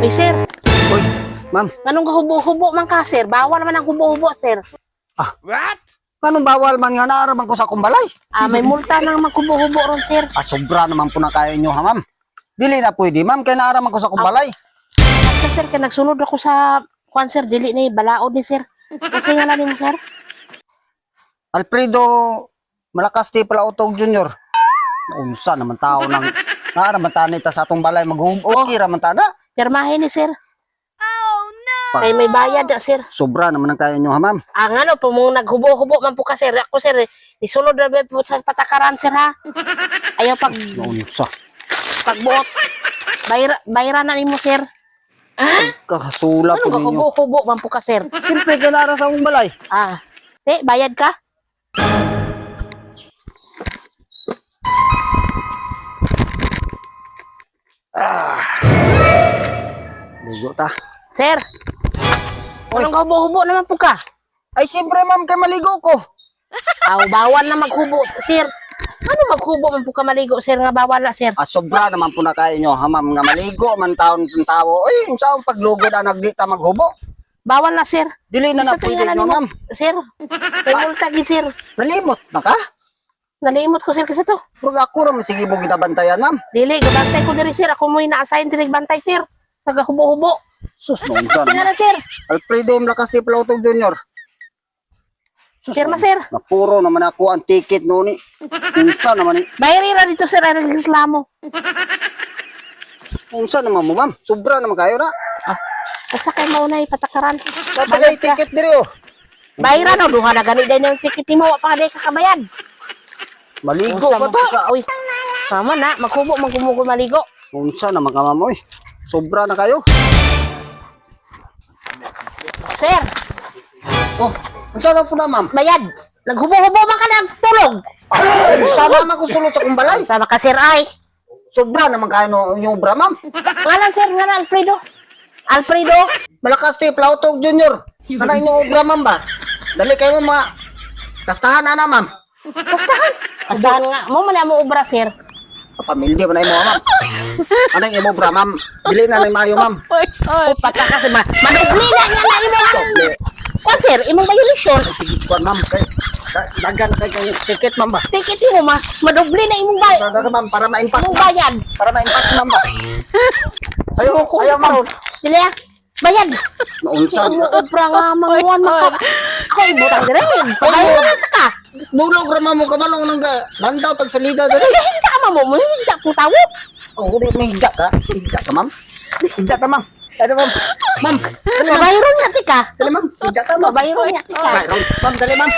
Uy, sir. Uy, ma'am. Anong hubo-hubo man ka, sir? Bawal naman ang hubo-hubo, sir. What? Anong bawal man nga naaraman ko sa kumbalay? May multa nang maghubo-hubo ron, sir. Sobra naman po na kaya inyo ha, ma'am. Dili na pwede, ma'am, kaya naaraman ko sa kumbalay. Kasi, sir, kaya nagsunod ako sa kwan, sir. Dili na balaod ni, sir. Kasi nga lang mo, sir. Alfredo Malakas ti pala utog Junior. Unsa naman tao nang naaraman tanita sa atong balay mag-okay raman ta na. Pirmahin ni, sir. Kay may bayad, sir. Sobra naman ang kaya inyo ha, ma'am. Ang ano po, mong naghubo-hubo man po ka, sir. Ako, sir, isunod na ba po sa patakaran, sir, ha? Ayaw Unsa. pagbuot. Bayra na ni mo, sir. Kakasula Ano po ka, ninyo. hubo-hubo man po ka, sir? Siyempre ka nara sa akong balay. Bayad ka? Ligo ta. Sir, Oy. anong hubo-hubo naman po ka? Ay siyempre ma'am kay maligo ko. Bawal na maghubo, sir. Ano maghubo man po ka maligo, sir, nga bawal na, sir? Sobra naman po na kaya inyo ha, ma'am, nga maligo man taon ng tao. Ay, unsa ang paglugod na nagdita maghubo? Bawal na, sir. Dili na na Isa pwede tingnan inyo, nimo, ma'am. sir. May multa gi, sir. Nalimot na ka? Nalimot ko, sir, kasi to. Pero ako raman sige mo kita bantayan, ma'am. Dili, gabantay ko diri, sir. Ako mo ina-assign diri bantay, sir. Nagahubo-hubo. Sus, no, unsa Kaya naman. na, sir. Alfredo Malakas ti pala utog Junior. Sus, Pirma, sir. napuro naman ako ang ticket noon eh. Unsa naman eh. Bayarira dito, sir. Ano yung reklamo? Unsa naman mo, ma'am? Sobra naman kayo na. Basta kayo mauna patakaran. Natagay ticket diri oh. Bayra no, duha na gani din yung ticket mo. Wa pa ka di kakabayan. Maligo pa ta. Uy, tama na. Maghubo, magumugo, maligo. Unsa naman ka, ma'am, oy. Sobra na kayo. Sir, Oh, unsa na po na, ma'am? bayad. Naghubo-hubo man ka nagtulog. Unsa naman ko sulod sa kumbalay? Sama ka, sir, ay. Sobra naman kayo no, yung obra, ma'am. Ngalan, sir, ngalan, Alfredo. Alfredo. Malakas ti Plautog Junior. Kana inyong obra, ma'am ba? Dali kayo mga kastahan na, ma'am. Kastahan. Kastahan nga. Mo man mo ubra, sir. Pamilya man na imo, ma'am. Anong imo obra, ma'am? Dili na mayo, ma'am. Pata kasi madugli na niya na imo. Kwan, sir, imong violation. Sige, kuan, ma'am. Dagan kay ticket, ma'am ba? Ticket mo, madugli na imong bayad. Dagan, ma'am, para ma-impact, Imong ma'am. bayad. Para ma-impact, ma'am ba? Ayaw, ma'am. Dili ah. Bayad. Maunsa. Mo ubra nga manguan maka. Ako ibutang dire. Pagayon na ka. Nulog ra mo kamalong nang landaw tag salida diri. Hinda ka mo, hinda ko tawo. Oh, may higa ka. Higa ka, ma'am. Higa ka, ma'am. Ano, ma'am? Ma'am, Mabayron nga tika. dali, ma'am. Higa ka, ma'am. Mabayron nga tika. Ma'am, dali, ma'am.